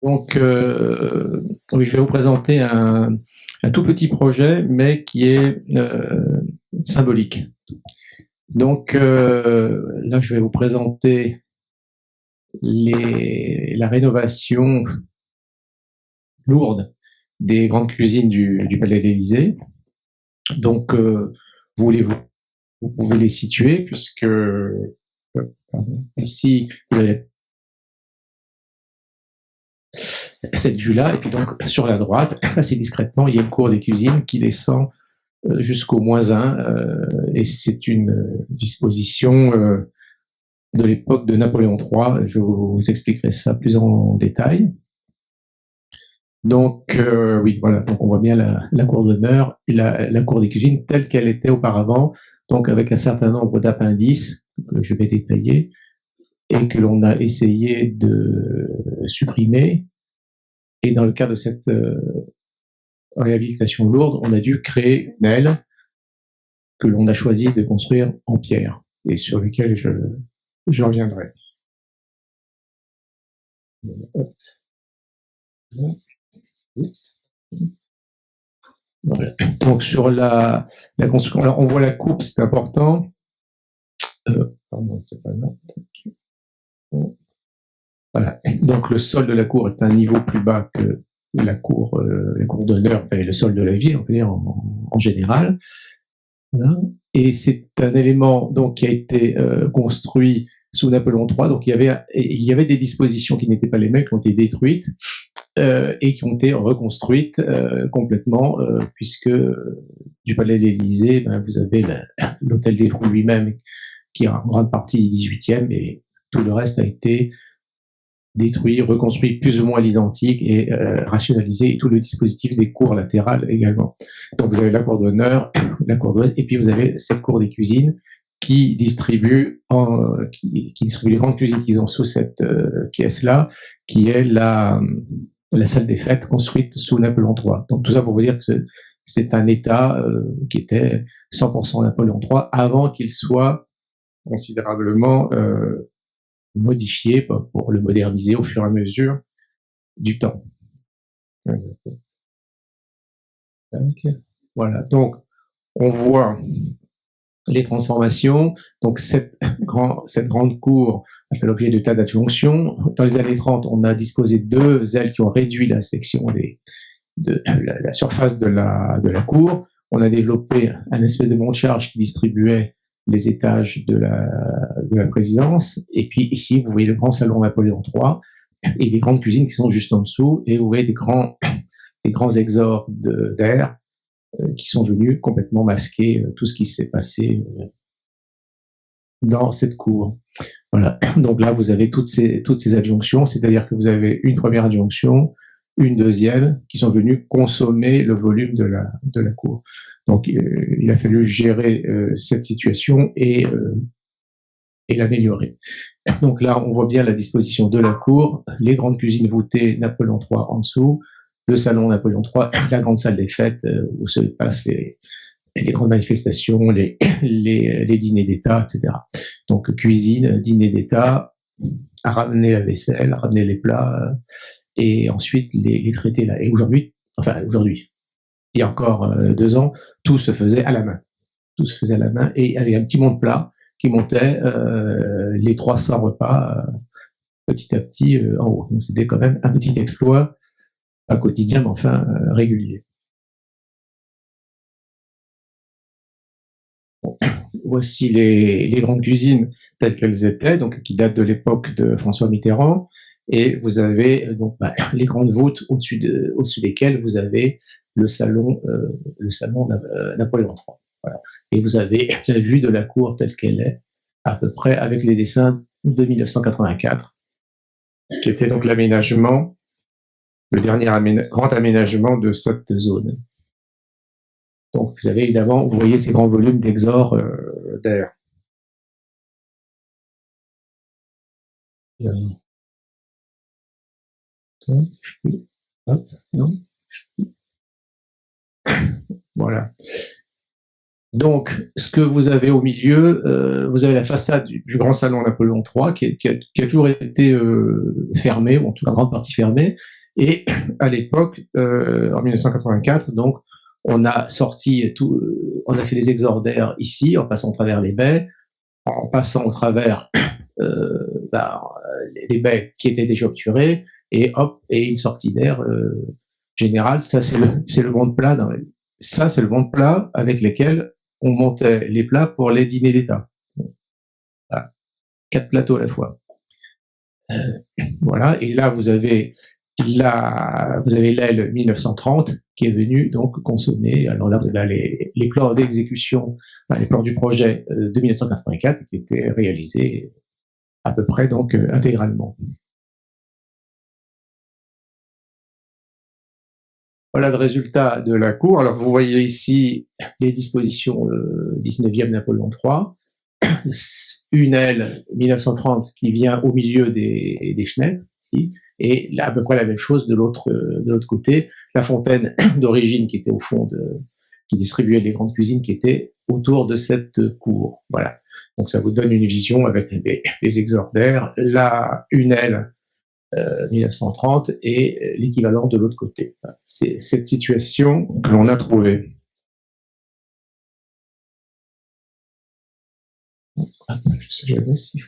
Donc, oui, je vais vous présenter un tout petit projet, mais qui est symbolique. Donc, là, je vais vous présenter la rénovation lourde des grandes cuisines du Palais de l'Élysée. Donc, vous, vous pouvez les situer, puisque ici, vous avez cette vue-là, et puis donc sur la droite, assez discrètement, il y a une cour des cuisines qui descend jusqu'au -1, et c'est une disposition de l'époque de Napoléon III. Je vous expliquerai ça plus en détail. Donc, oui, voilà, donc on voit bien la cour d'honneur et la cour des cuisines telle qu'elle était auparavant, donc avec un certain nombre d'appendices que je vais détailler et que l'on a essayé de supprimer. Et dans le cadre de cette réhabilitation lourde, on a dû créer une aile que l'on a choisi de construire en pierre et sur lequel je reviendrai. Voilà. Donc sur la construction, alors on voit la coupe, c'est important. Pardon, c'est pas là. Voilà. Donc le sol de la cour est un niveau plus bas que la cour d'honneur, enfin le sol de la ville, on peut dire en général. Voilà. Et c'est un élément donc qui a été construit sous Napoléon III. Donc il y avait des dispositions qui n'étaient pas les mêmes, qui ont été détruites et qui ont été reconstruites complètement, puisque du Palais de l'Élysée, ben, vous avez l'hôtel des Fruits lui-même, qui est en grande partie 18e, et tout le reste a été détruit, reconstruit plus ou moins à l'identique et rationalisé, et tout le dispositif des cours latérales également. Donc vous avez la cour d'honneur, la cour d'ouest, et puis vous avez cette cour des cuisines qui distribue les grandes cuisines qu'ils ont sous cette pièce-là, qui est la salle des fêtes construite sous Napoléon III. Donc tout ça pour vous dire que c'est un État qui était 100% Napoléon III avant qu'il soit considérablement modifié pour le moderniser au fur et à mesure du temps. Voilà, donc on voit les transformations. Donc cette grande cour a fait l'objet de tas d'adjonctions. Dans les années 30, on a disposé de 2 ailes qui ont réduit la section de la surface de la cour. On a développé un espèce de monte-charge qui distribuait les étages de la présidence. Et puis ici, vous voyez le grand salon Napoléon III et les grandes cuisines qui sont juste en dessous. Et vous voyez des grands exors d'air qui sont venus complètement masquer tout ce qui s'est passé dans cette cour. Voilà. Donc là, vous avez toutes ces adjonctions, c'est-à-dire que vous avez une première adjonction, une deuxième, qui sont venues consommer le volume de la cour. Donc, il a fallu gérer cette situation et l'améliorer. Donc là, on voit bien la disposition de la cour, les grandes cuisines voûtées Napoléon III en dessous, le salon Napoléon III, la grande salle des fêtes où se passent les grandes manifestations, les dîners d'État, etc. Donc cuisine, dîner d'État, à ramener la vaisselle, à ramener les plats, et ensuite les traiter là. Et aujourd'hui, il y a encore 2 ans, tout se faisait à la main. Tout se faisait à la main, et il y avait un petit monte-plat qui montait les 300 repas petit à petit en haut. Donc c'était quand même un petit exploit, pas quotidien, mais enfin régulier. Bon, voici les grandes cuisines telles qu'elles étaient, donc qui datent de l'époque de François Mitterrand. Et vous avez donc les grandes voûtes au-dessus desquelles vous avez le salon Napoléon III. Voilà. Et vous avez la vue de la cour telle qu'elle est, à peu près avec les dessins de 1984, qui était donc l'aménagement, le dernier grand aménagement de cette zone. Donc vous avez évidemment, vous voyez ces grands volumes d'exor d'air. Hop, non. Voilà. Donc, ce que vous avez au milieu, vous avez la façade du grand salon Napoléon III qui a toujours été fermée, ou en tout cas en grande partie fermée. Et à l'époque, en 1984, donc, on a sorti tout, on a fait les exordaires ici, en passant au travers les baies, en passant au travers bah, les baies qui étaient déjà obturées, et hop, et une sortie d'air générale. Ça, c'est le monde plat. Ça, c'est le monde plat avec lesquels on montait les plats pour les dîners d'État. Voilà. 4 plateaux à la fois. Voilà. Et là, vous avez l'aile 1930 qui est venue donc consommer. Alors là, vous avez les plans d'exécution, enfin, les plans du projet de 1984 qui étaient réalisés à peu près donc intégralement. Voilà le résultat de la cour. Alors vous voyez ici les dispositions 19e Napoléon III. Une aile 1930 qui vient au milieu des fenêtres, ici, et là, à peu près la même chose de l'autre côté. La fontaine d'origine qui était au fond qui distribuait les grandes cuisines qui étaient autour de cette cour. Voilà. Donc ça vous donne une vision avec les exordaires, une aile 1930 et l'équivalent de l'autre côté. C'est cette situation que l'on a trouvée. Je sais jamais si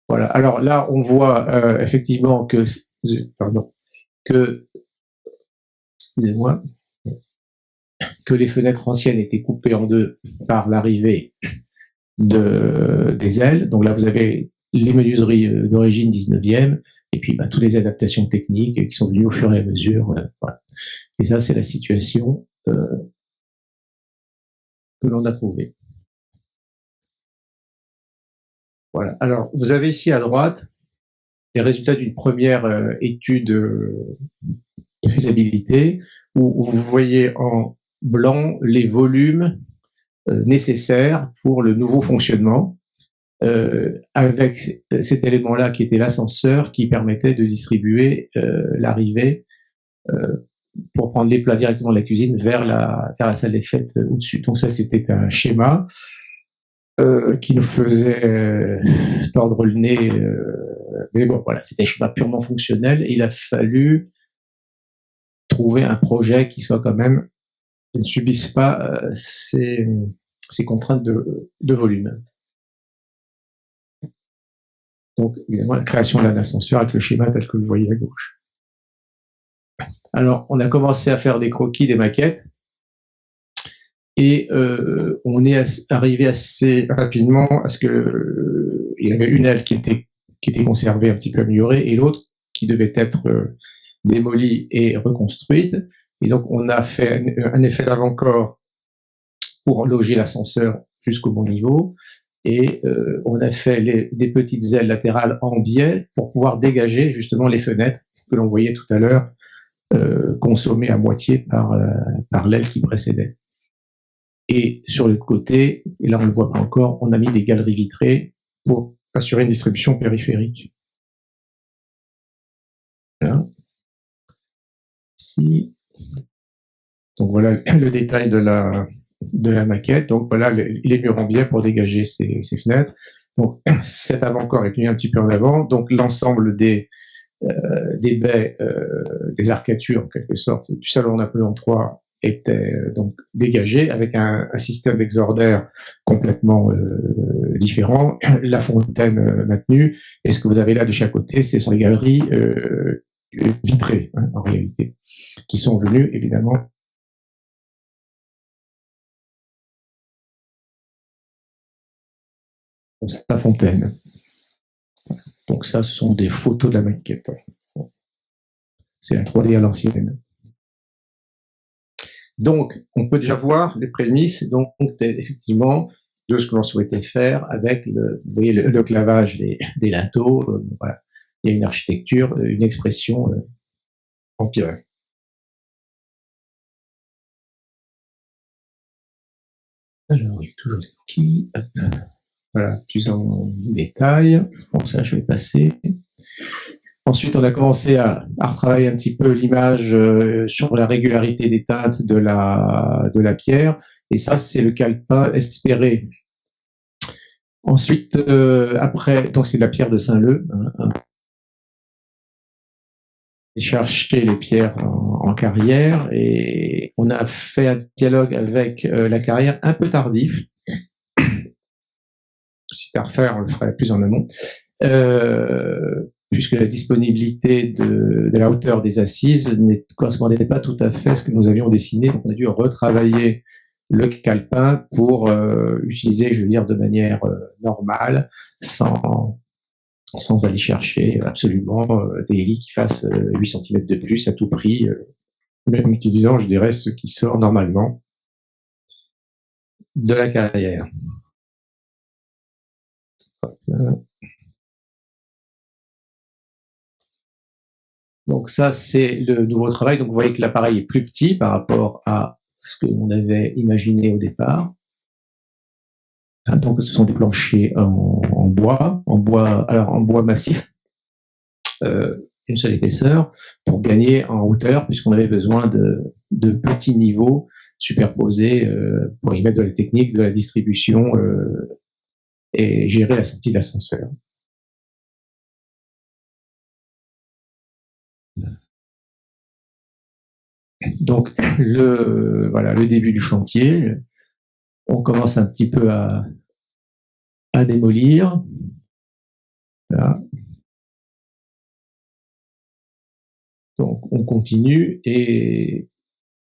voilà. Alors là, on voit effectivement que, excusez-moi, que les fenêtres anciennes étaient coupées en deux par l'arrivée des ailes. Donc là, vous avez les menuiseries d'origine 19e, et puis toutes les adaptations techniques qui sont venues au fur et à mesure. Voilà. Et ça, c'est la situation que l'on a trouvée. Voilà. Alors, vous avez ici à droite les résultats d'une première étude de faisabilité, où vous voyez en blanc les volumes nécessaires pour le nouveau fonctionnement, avec cet élément-là qui était l'ascenseur qui permettait de distribuer l'arrivée pour prendre les plats directement de la cuisine vers la salle des fêtes au-dessus. Donc ça, c'était un schéma qui nous faisait tordre le nez. Mais bon, voilà, c'était un schéma purement fonctionnel. Et il a fallu trouver un projet qui soit quand même, qui ne subisse pas ces contraintes de volume. Donc, évidemment, la création d'un ascenseur avec le schéma tel que vous voyez à gauche. Alors, on a commencé à faire des croquis, des maquettes, et on est arrivé assez rapidement à ce que il y avait une aile qui était conservée, un petit peu améliorée, et l'autre qui devait être démolie et reconstruite. Et donc, on a fait un effet d'avant-corps pour loger l'ascenseur jusqu'au bon niveau. Et on a fait des petites ailes latérales en biais pour pouvoir dégager justement les fenêtres que l'on voyait tout à l'heure consommées à moitié par l'aile qui précédait. Et sur le côté, et là on ne le voit pas encore, on a mis des galeries vitrées pour assurer une distribution périphérique. Voilà. Ici. Donc voilà le détail de la maquette. Donc voilà les murs en biais pour dégager ces fenêtres. Donc cet avant-corps est tenu un petit peu en avant. Donc l'ensemble des baies, des arcatures en quelque sorte du salon Napoléon III était donc dégagé avec un système d'exordaire complètement différent, la fontaine maintenue, et ce que vous avez là de chaque côté, ce sont les galeries vitrées en réalité, qui sont venues évidemment la fontaine. Donc ça, ce sont des photos de la maquette. C'est la 3D à l'ancienne. Donc, on peut déjà voir les prémices, donc effectivement, de ce que l'on souhaitait faire avec vous voyez, le clavage des linteaux. Voilà. Il y a une architecture, une expression empirée. Alors, il y a toujours des cookies. Voilà, plus en détail. Bon, ça, je vais passer. Ensuite, on a commencé à retravailler un petit peu l'image sur la régularité des teintes de la pierre. Et ça, c'est le calepin espéré. Ensuite, après, donc c'est de la pierre de Saint-Leu. Chercher les pierres en carrière et on a fait un dialogue avec la carrière un peu tardif. Si c'est à refaire, on le ferait plus en amont. Puisque la disponibilité de la hauteur des assises ne correspondait pas tout à fait à ce que nous avions dessiné. Donc on a dû retravailler le calepin pour utiliser, je veux dire, de manière normale, sans aller chercher absolument des lits qui fassent 8 cm de plus à tout prix, même utilisant, je dirais, ce qui sort normalement de la carrière. Donc ça, c'est le nouveau travail. Donc vous voyez que l'appareil est plus petit par rapport à ce que l'on avait imaginé au départ. Donc ce sont des planchers en bois, alors en bois massif, une seule épaisseur, pour gagner en hauteur, puisqu'on avait besoin de petits niveaux superposés pour y mettre de la technique, de la distribution et gérer la sortie de l'ascenseur. Donc le début du chantier, on commence un petit peu à démolir. Voilà. Donc on continue et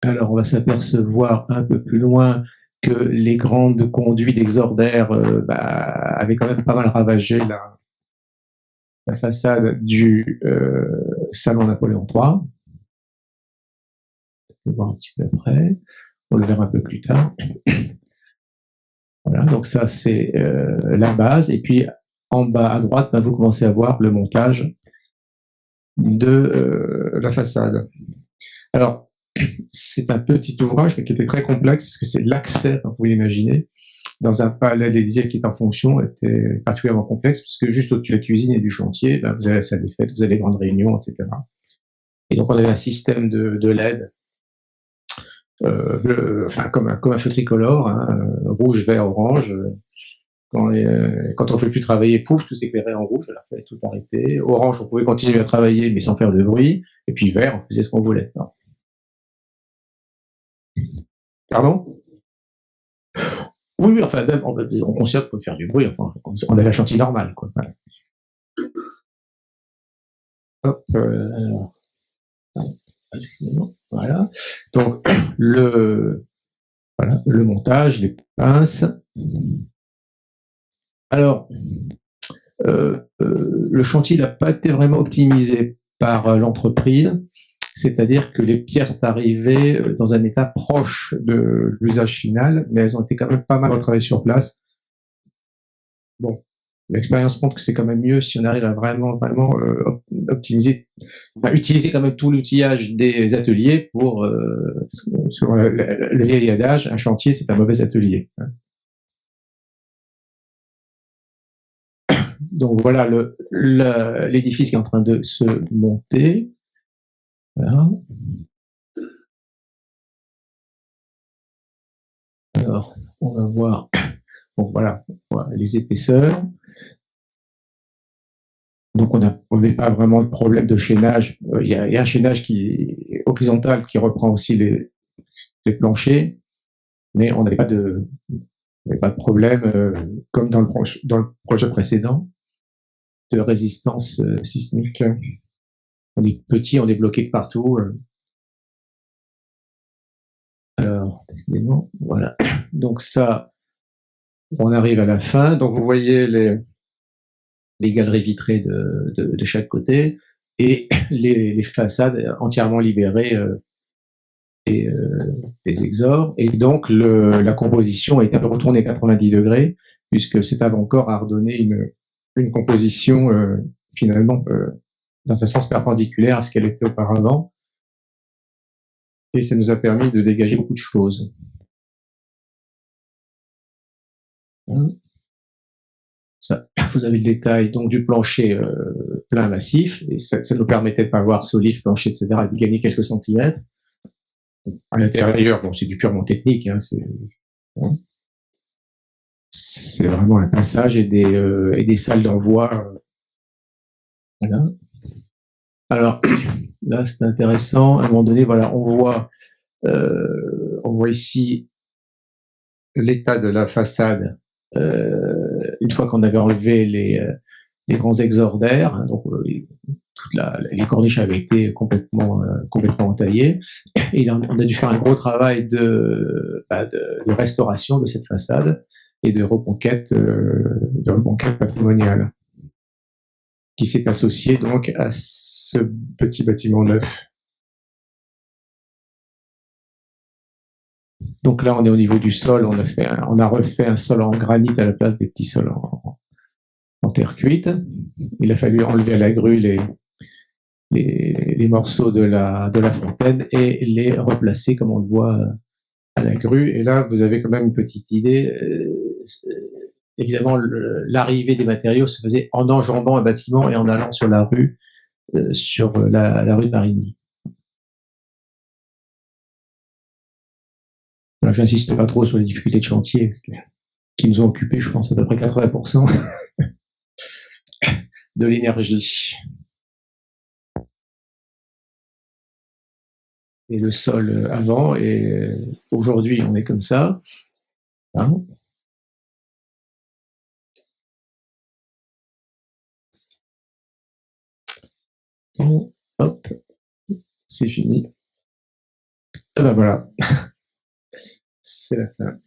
alors on va s'apercevoir un peu plus loin que les grandes conduits d'exordaire avaient quand même pas mal ravagé la façade du salon Napoléon III. On va voir un petit peu après. On le verra un peu plus tard. Voilà, donc ça c'est la base. Et puis en bas à droite, vous commencez à voir le montage de la façade. Alors, c'est un petit ouvrage, mais qui était très complexe, parce que c'est l'accès, vous pouvez l'imaginer, dans un palais d'Élysée qui est en fonction, était particulièrement complexe, puisque juste au-dessus de la cuisine et du chantier, vous avez la salle des fêtes, vous avez les grandes réunions, etc. Et donc, on avait un système de LED, comme un feu tricolore, rouge, vert, orange. Quand on ne fait plus travailler, pouf, tout s'éclairait en rouge, alors il fallait tout arrêter. Orange, on pouvait continuer à travailler, mais sans faire de bruit. Et puis vert, on faisait ce qu'on voulait. Non. Pardon? Oui, enfin, même on concert peut faire du bruit, enfin, on avait un chantier normal, quoi. Voilà. Hop, alors, voilà. Donc, le montage, les pinces. Alors, le chantier n'a pas été vraiment optimisé par l'entreprise, c'est-à-dire que les pierres sont arrivées dans un état proche de l'usage final, mais elles ont été quand même pas mal retravaillées sur place. Bon, l'expérience montre que c'est quand même mieux si on arrive à vraiment optimiser, utiliser quand même tout l'outillage des ateliers pour, sur le vieil adage, un chantier, c'est un mauvais atelier. Donc voilà l'édifice qui est en train de se monter. Voilà. Alors, on va voir, bon, voilà les épaisseurs. Donc on n'avait pas vraiment de problème de chaînage. Il y a un chaînage qui est horizontal qui reprend aussi les planchers, mais on n'avait pas de problème, comme dans le projet précédent, de résistance sismique. On est petit, on est bloqué de partout. Alors, décidément, voilà. Donc ça, on arrive à la fin. Donc vous voyez les galeries vitrées de chaque côté et les façades entièrement libérées des exors. Et donc la composition a été un peu retournée à 90 degrés, puisque cet avant-corps a redonné une composition finalement dans un sens perpendiculaire à ce qu'elle était auparavant. Et ça nous a permis de dégager beaucoup de choses. ça, vous avez le détail donc du plancher plein massif, et ça nous permettait de pas voir solive, plancher, etc., et de gagner quelques centimètres. À l'intérieur, bon, c'est du purement technique, hein, c'est vraiment un passage et des salles d'envoi. Voilà. Alors là, c'est intéressant. À un moment donné, voilà, on voit ici l'état de la façade une fois qu'on avait enlevé les grands exordaires, hein, donc les corniches avaient été complètement entaillées, et on a dû faire un gros travail de restauration de cette façade et de reconquête patrimoniale, qui s'est associé donc à ce petit bâtiment neuf. Donc là, on est au niveau du sol, on a refait un sol en granit à la place des petits sols en terre cuite. Il a fallu enlever à la grue les morceaux de la fontaine et les replacer comme on le voit à la grue. Et là, vous avez quand même une petite idée. Évidemment, l'arrivée des matériaux se faisait en enjambant un bâtiment et en allant sur la rue, la rue de Marigny. Voilà, j'insiste pas trop sur les difficultés de chantier qui nous ont occupé, je pense, à peu près 80% de l'énergie. Et le sol avant, et aujourd'hui, on est comme ça. Hein, bon, hop, c'est fini. Et ben voilà, c'est la fin.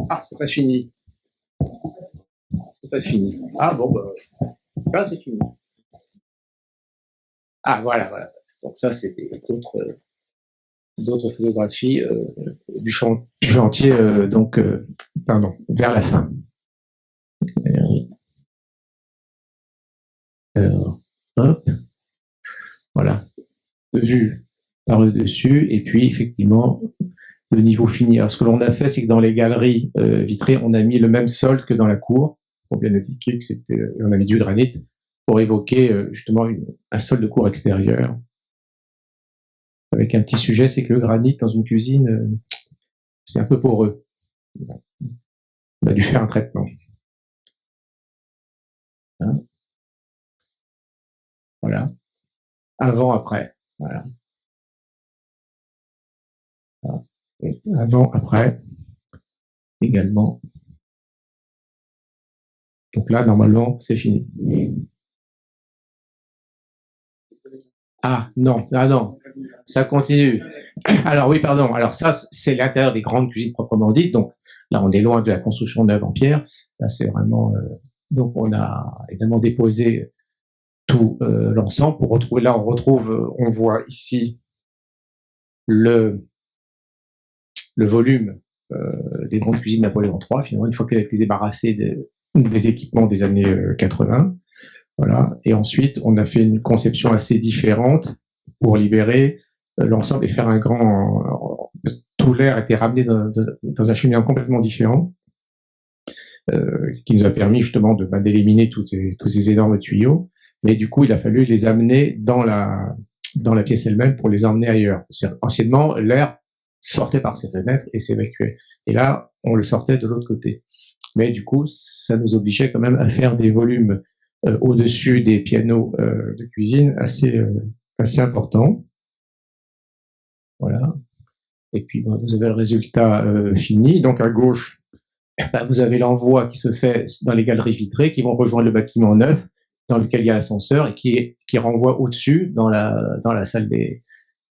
Ah, c'est pas fini. C'est pas fini. Ah bon, bah, là c'est fini. Ah voilà. Donc ça, c'est d'autres photographies du chantier, vers la fin. Alors, hop, voilà, vue par le dessus, et puis effectivement le niveau fini. Alors ce que l'on a fait, c'est que dans les galeries vitrées, on a mis le même sol que dans la cour, pour bien indiquer que on a mis du granit pour évoquer justement un sol de cour extérieur. Avec un petit sujet, c'est que le granit dans une cuisine, c'est un peu poreux. On a dû faire un traitement. Hein, voilà. Avant, après. Voilà. Et avant, après. Également. Donc là, normalement, c'est fini. Ah non, ça continue. Alors oui, pardon. Alors ça, c'est l'intérieur des grandes cuisines proprement dites. Donc là, on est loin de la construction neuve en pierre. Là, c'est vraiment. Donc on a évidemment déposé tout l'ensemble pour retrouver. Là, on voit ici le volume des grandes cuisines Napoléon III. Finalement, une fois qu'elle a été débarrassée des équipements des années 80. Voilà. Et ensuite, on a fait une conception assez différente pour libérer l'ensemble et faire un grand. Tout l'air était ramené dans un cheminement complètement différent, qui nous a permis justement d'éliminer tous ces énormes tuyaux. Mais du coup, il a fallu les amener dans la pièce elle-même pour les emmener ailleurs. Anciennement, l'air sortait par ces fenêtres et s'évacuait. Et là, on le sortait de l'autre côté. Mais du coup, ça nous obligeait quand même à faire des volumes au-dessus des pianos de cuisine assez importants. Voilà. Et puis, vous avez le résultat fini. Donc, à gauche, vous avez l'envoi qui se fait dans les galeries vitrées qui vont rejoindre le bâtiment neuf dans lequel il y a l'ascenseur et qui renvoie au-dessus dans la salle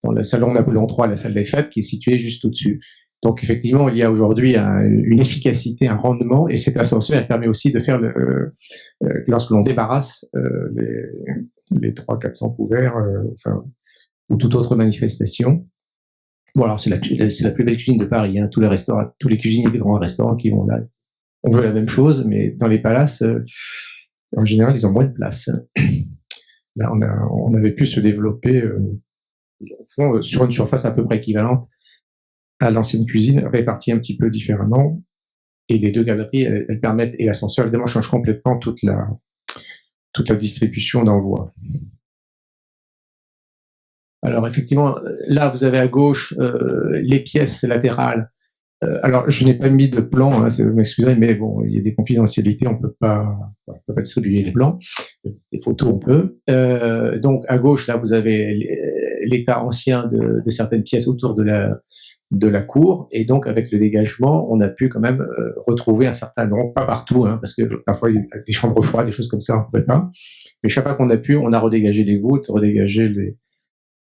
dans le salon Napoléon III, la salle des fêtes, qui est située juste au-dessus. Donc effectivement, il y a aujourd'hui une efficacité, un rendement, et cet ascenseur permet aussi de faire lorsque l'on débarrasse les 300-400 couverts, ou toute autre manifestation. Bon, alors c'est la plus belle cuisine de Paris, hein. Tous les cuisiniers des grands restaurants qui vont là, on veut la même chose, mais dans les palaces, en général, ils ont moins de place. Là, on avait pu se développer au fond, sur une surface à peu près équivalente à l'ancienne cuisine, réparties un petit peu différemment. Et les deux galeries, elles permettent, et l'ascenseur, évidemment, change complètement toute la distribution d'envoi. Alors, effectivement, là, vous avez à gauche les pièces latérales. Alors, je n'ai pas mis de plan, hein, vous m'excusez, mais bon, il y a des confidentialités, on peut pas distribuer les plans. Les photos, on peut. Donc, à gauche, là, vous avez l'état ancien de certaines pièces autour de la cour, et donc avec le dégagement, on a pu quand même retrouver un certain nombre, pas partout, hein, parce que parfois il y a des chambres froides, des choses comme ça, on ne pouvait pas. Mais chaque fois qu'on a pu, on a redégagé les voûtes, redégagé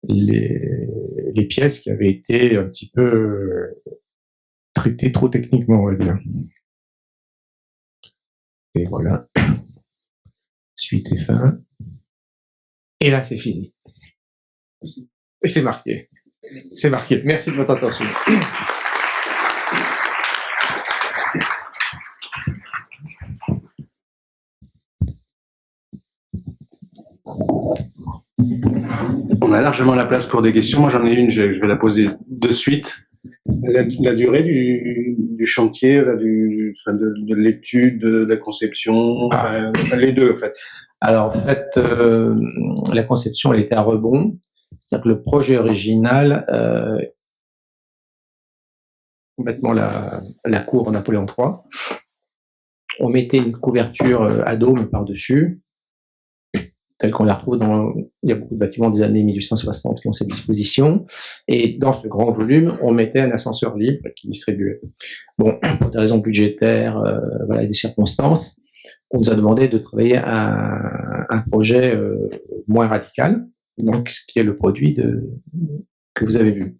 les pièces qui avaient été un petit peu traitées trop techniquement, on va dire. Et voilà. Suite et fin. Et là, c'est fini. Et c'est marqué. C'est marqué. Merci de votre attention. On a largement la place pour des questions. Moi, j'en ai une, je vais la poser de suite. La durée du chantier, de l'étude, de la conception, les deux, en fait. Alors, en fait, la conception, elle était à rebond. C'est-à-dire que le projet original, complètement la cour Napoléon III, on mettait une couverture à dôme par-dessus, telle qu'on la retrouve il y a beaucoup de bâtiments des années 1860 qui ont cette disposition, et dans ce grand volume, on mettait un ascenseur libre qui distribuait. Bon, pour des raisons budgétaires, voilà, des circonstances, on nous a demandé de travailler un projet moins radical, donc ce qui est le produit que vous avez vu.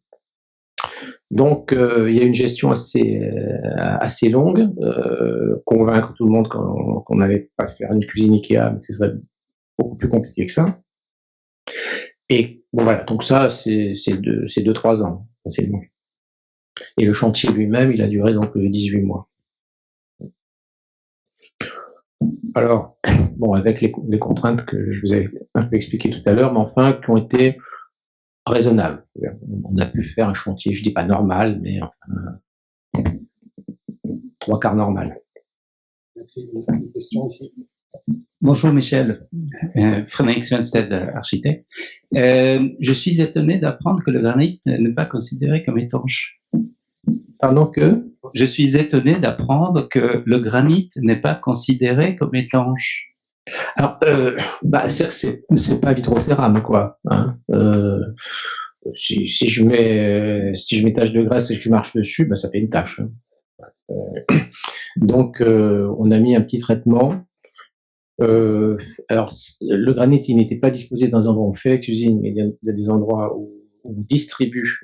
Donc, il y a une gestion assez longue, convaincre tout le monde qu'on n'allait pas faire une cuisine Ikea, mais que ce serait beaucoup plus compliqué que ça. Et bon, voilà, donc ça, c'est 2-3 ans, facilement. Et le chantier lui-même, il a duré donc 18 mois. Alors, bon, avec les contraintes que je vous ai un peu expliquées tout à l'heure, mais enfin, qui ont été raisonnables. On a pu faire un chantier, je dis pas normal, mais enfin, 3/4 normal. Merci. Une question ici. Bonjour Michel, Frédéric Svenstedt, architecte. Je suis étonné d'apprendre que le granit n'est pas considéré comme étanche. Pardon, que? Je suis étonné d'apprendre que le granit n'est pas considéré comme étanche. Alors, c'est pas vitrocérame, quoi. Hein. Si je mets tache de graisse et que je marche dessus, bah, ça fait une tache. Hein. Donc, on a mis un petit traitement. Alors, le granit, il n'était pas disposé dans un endroit où on fait la cuisine, mais il y a des endroits où on distribue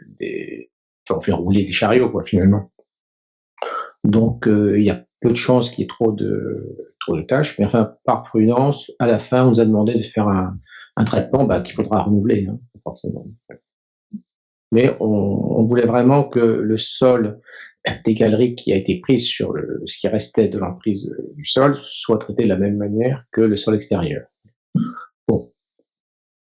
on fait rouler des chariots, quoi, finalement. Donc, il y a peu de chances qu'il y ait trop de tâches, mais enfin, par prudence, à la fin, on nous a demandé de faire un traitement qu'il faudra renouveler, hein, forcément. Mais on voulait vraiment que le sol des galeries qui a été prise sur ce qui restait de l'emprise du sol soit traité de la même manière que le sol extérieur. Bon,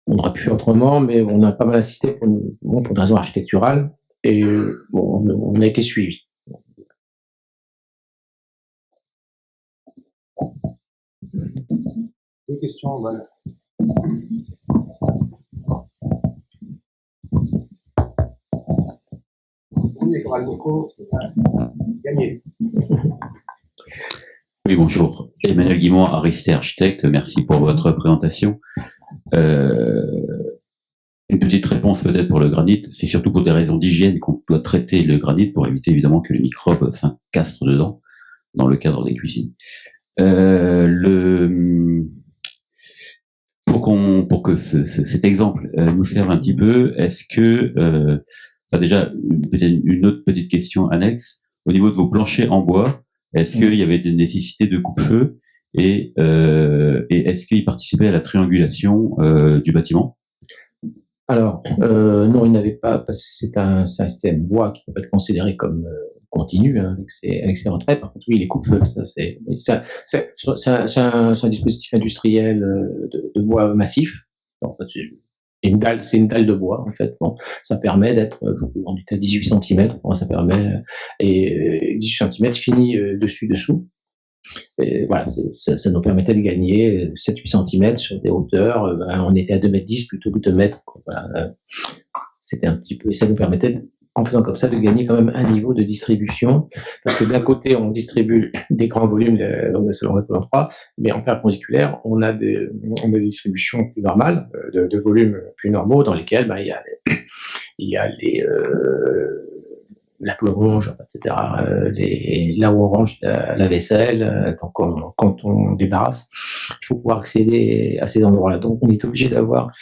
on aurait pu faire autrement, mais on a pas mal insisté pour des raisons architecturales, et bon, on a été suivi. Deux questions, voilà. Premier Graal Nico, gagné. Oui, bonjour. Emmanuel Guimont, Aristé Architecte, merci pour votre présentation. Une petite réponse peut-être pour le granit, c'est surtout pour des raisons d'hygiène qu'on doit traiter le granit pour éviter évidemment que les microbes s'incastrent dedans dans le cadre des cuisines. Pour que cet exemple nous serve un petit peu, est-ce que déjà peut-être une autre petite question annexe au niveau de vos planchers en bois, est-ce qu'il y avait des nécessités de coupe-feu et est-ce qu'ils participaient à la triangulation du bâtiment? Alors, non, il n'avait pas, parce que c'est un système bois qui peut être considéré comme continu, hein, avec ses retraits. Par contre, oui, les coupe-feux, c'est un dispositif industriel de bois massif. En fait, c'est une dalle de bois, en fait. Bon, ça permet d'être, on était à 18 cm, bon, ça permet, et 18 cm fini dessus-dessous. Et voilà, ça nous permettait de gagner 7-8 cm sur des hauteurs. On était à 2,10 m plutôt que 2 mètres. Voilà. C'était un petit peu, et ça nous permettait, en faisant comme ça, de gagner quand même un niveau de distribution. Parce que d'un côté, on distribue des grands volumes dans le salon Napoléon III, mais en perpendiculaire, on a des distributions plus normales, de volumes plus normaux, dans lesquels il y a la plonge, etc., là où on range la vaisselle, donc quand on débarrasse, il faut pouvoir accéder à ces endroits-là. Donc on est obligé d'avoir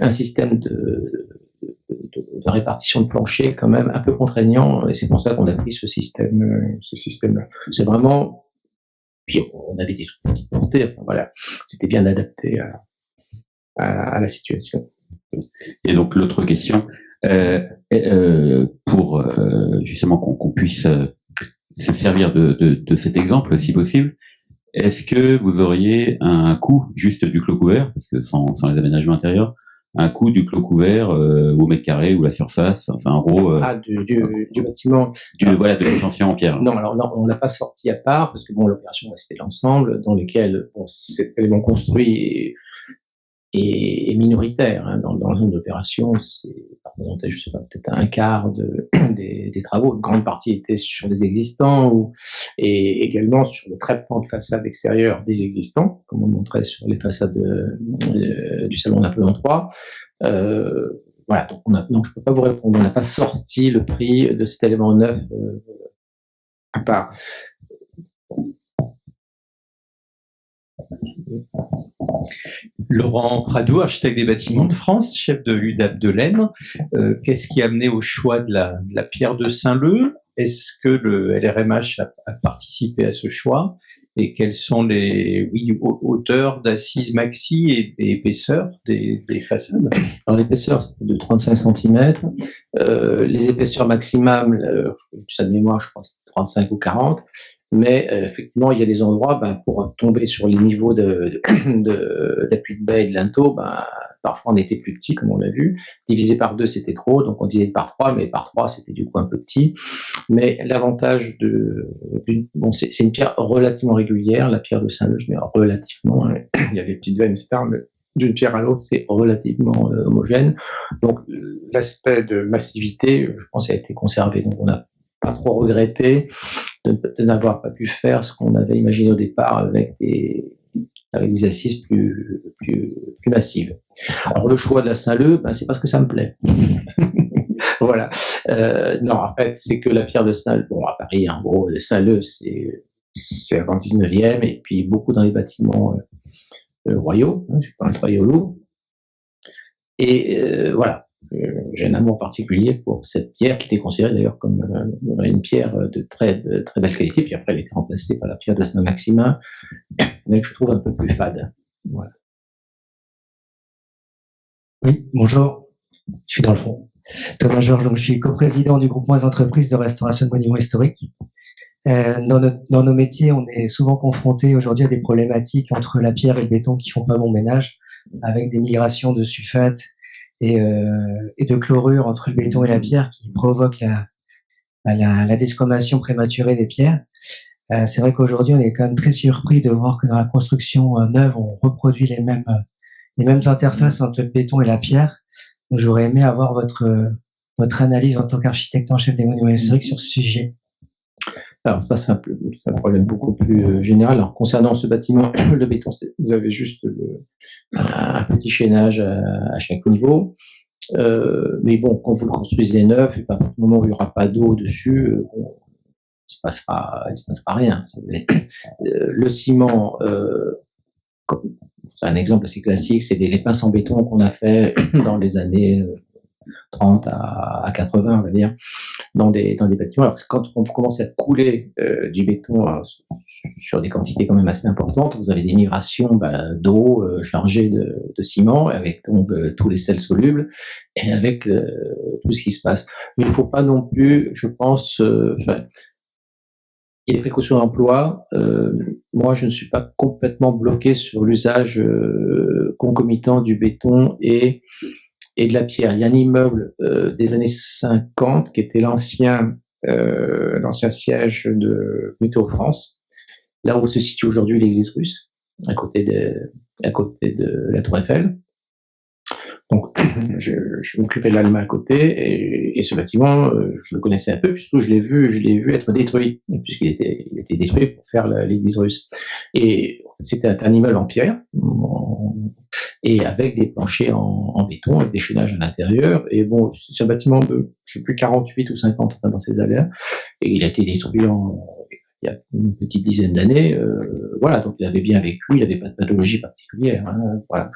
un système de répartition de plancher quand même un peu contraignant, et c'est pour ça qu'on a pris ce système-là. C'est vraiment, puis on avait des petites portées, enfin voilà, c'était bien adapté à la situation. Et donc l'autre question, pour justement qu'on puisse se servir de cet exemple si possible, est-ce que vous auriez un coût juste du clos couvert, parce que sans les aménagements intérieurs, un coût du clos couvert au mètre carré ou la surface, enfin en gros du bâtiment, voilà, de l'échantillon en pierre. Non, alors non, on l'a pas sorti à part parce que bon, l'opération c'était l'ensemble dans lequel cet élément construit est minoritaire, hein, dans le nombre d'opérations. C'est représentait, je sais pas, peut-être un quart des travaux. Une grande partie était sur des existants et également sur le traitement de façade extérieure des existants, comme on montrait sur les façades du salon Napoléon III. Voilà, donc je peux pas vous répondre. On n'a pas sorti le prix de cet élément neuf à part. Laurent Pradou, architecte des bâtiments de France, chef de l'UDAP de l'Aisne. Qu'est-ce qui a amené au choix de la pierre de Saint-Leu? Est-ce que le LRMH a participé à ce choix? Et quelles sont les hauteurs d'assises maxi et épaisseur des façades? Alors l'épaisseur c'était de 35 cm. Les épaisseurs maximales, ça de mémoire, je crois que c'est 35 ou 40. Mais effectivement, il y a des endroits, pour tomber sur les niveaux d'appui de baie et de linteau, parfois on était plus petit, comme on l'a vu. Divisé par 2, c'était trop, donc on divisait par 3, mais par 3, c'était du coup un peu petit. Mais l'avantage c'est une pierre relativement régulière, la pierre de Saint-Leu, je mets relativement, hein, il y a des petites veines, etc., mais d'une pierre à l'autre, c'est relativement homogène. Donc l'aspect de massivité, je pense, a été conservé. Donc on n'a pas trop regretté de n'avoir pas pu faire ce qu'on avait imaginé au départ avec des assises plus massives. Alors le choix de la Saint-Leu, c'est parce que ça me plaît. Voilà. Non, en fait, c'est que la pierre de Saint-Leu, bon, à Paris, en gros, Saint-Leu, c'est avant le 19e, et puis beaucoup dans les bâtiments royaux, je parle de royaux lourds. Et voilà. J'ai un amour particulier pour cette pierre qui était considérée d'ailleurs comme une pierre de très belle qualité, puis après elle a été remplacée par la pierre de Saint-Maximin, mais que je trouve un peu plus fade. Voilà. Oui, bonjour, je suis dans le fond. Thomas Georges, donc je suis coprésident du groupement des entreprises de restauration de monuments historiques. Dans nos métiers, on est souvent confronté aujourd'hui à des problématiques entre la pierre et le béton qui font pas bon ménage, avec des migrations de sulfate et de chlorure entre le béton et la pierre qui provoque la desquamation prématurée des pierres. C'est vrai qu'aujourd'hui, on est quand même très surpris de voir que dans la construction neuve, on reproduit les mêmes interfaces entre le béton et la pierre. Donc, j'aurais aimé avoir votre analyse en tant qu'architecte en chef des monuments historiques sur ce sujet. Alors ça, c'est un problème beaucoup plus général. Alors concernant ce bâtiment, le béton, vous avez juste un petit chaînage à chaque niveau. Mais bon, quand vous le construisez neuf, et au moment où il n'y aura pas d'eau dessus, il se passera rien. Le ciment, c'est un exemple assez classique, c'est les pinces en béton qu'on a fait dans les années 30 à 80, on va dire, dans des bâtiments. Alors quand on commence à couler du béton sur des quantités quand même assez importantes, vous avez des migrations d'eau chargée de ciment, avec donc tous les sels solubles et avec tout ce qui se passe. Mais il ne faut pas non plus, je pense, il y a des précautions d'emploi. Moi, je ne suis pas complètement bloqué sur l'usage concomitant du béton et et de la pierre. Il y a un immeuble des années 50 qui était l'ancien siège de Météo France, là où se situe aujourd'hui l'église russe, à côté de la Tour Eiffel. Donc, je m'occupais de l'allemand à côté, et ce bâtiment, je le connaissais un peu, puisque je l'ai vu être détruit, puisqu'il était détruit pour faire l'église russe. Et c'était un immeuble en pierre, et avec des planchers en béton, avec des chaînages à l'intérieur. Et bon, c'est un bâtiment de, je sais plus, 48 ou 50 dans ces années-là, et il a été détruit il y a une petite dizaine d'années, voilà, donc il avait bien vécu, il n'avait pas de pathologie particulière, hein, voilà.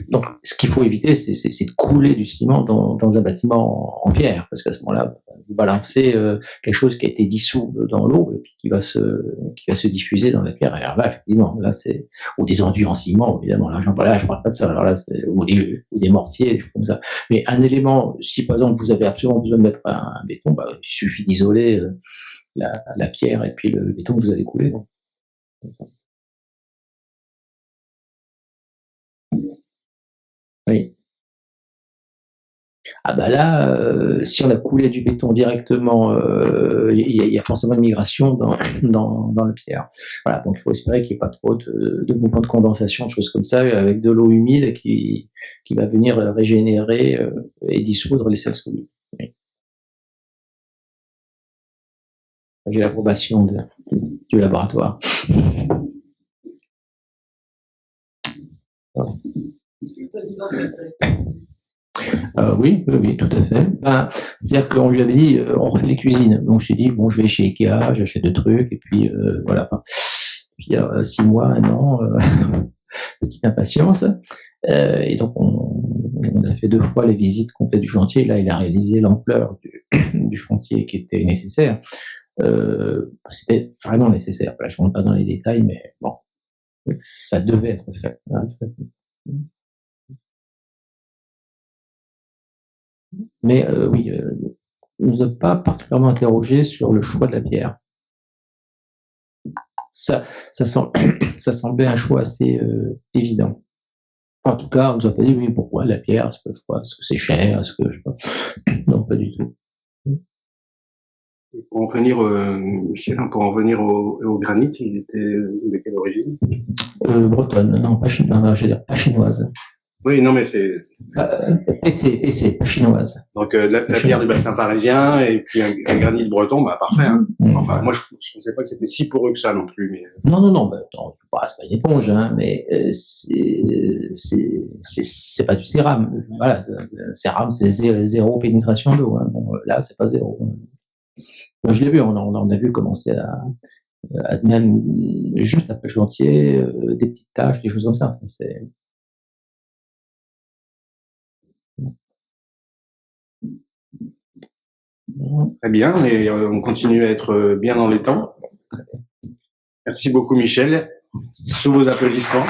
Donc, ce qu'il faut éviter, c'est de couler du ciment dans un bâtiment en pierre, parce qu'à ce moment-là, vous balancez quelque chose qui a été dissous dans l'eau et puis qui va se diffuser dans la pierre. Alors là, effectivement, là c'est ou des enduits en ciment, évidemment. Là, je parle pas de ça. Alors là, ou des mortiers, des choses comme ça. Mais un élément, si par exemple vous avez absolument besoin de mettre un béton, bah, il suffit d'isoler la pierre et puis le béton que vous allez couler. Oui. Ah bah là, si on a coulé du béton directement, il y a forcément une migration dans la pierre. Voilà, donc il faut espérer qu'il n'y ait pas trop de mouvements de condensation, de choses comme ça, avec de l'eau humide qui va venir régénérer et dissoudre les sels solides. Oui. J'ai l'approbation du laboratoire. Oui, tout à fait. Ben, c'est-à-dire qu'on lui avait dit, on refait les cuisines. Donc, je me suis dit, bon, je vais chez Ikea, j'achète des trucs, et puis voilà. Puis 6 mois, 1 an, petite impatience. Et donc, on a fait 2 fois les visites complètes du chantier. Là, il a réalisé l'ampleur du chantier qui était nécessaire. C'était vraiment nécessaire. Là, je ne rentre pas dans les détails, mais bon, ça devait être fait. Mais oui, on ne nous a pas particulièrement interrogé sur le choix de la pierre. Ça semblait un choix assez évident. En tout cas, on ne nous a pas dit oui, pourquoi la pierre, est-ce que c'est cher, est-ce que je sais pas. Non, pas du tout. Pour en venir, Michel, pour en venir au granit, il était de quelle origine? Bretonne, non, pas chinoise, je veux dire pas chinoise. Oui, non, mais c'est. PC, pas chinoise. Donc la pierre du bassin parisien et puis un granit breton, bah parfait. Hein. Enfin, moi je pensais pas que c'était si poreux que ça non plus. Mais... Non, bah, c'est pas une éponge, hein, mais c'est pas du céram. Voilà, céram, c'est 0 pénétration d'eau. Hein. Bon, là, c'est pas 0. Moi, je l'ai vu, on a vu commencer à même juste après le chantier, des petites taches, des choses comme ça. C'est très bien, et on continue à être bien dans les temps. Merci beaucoup, Michel. Sous vos applaudissements.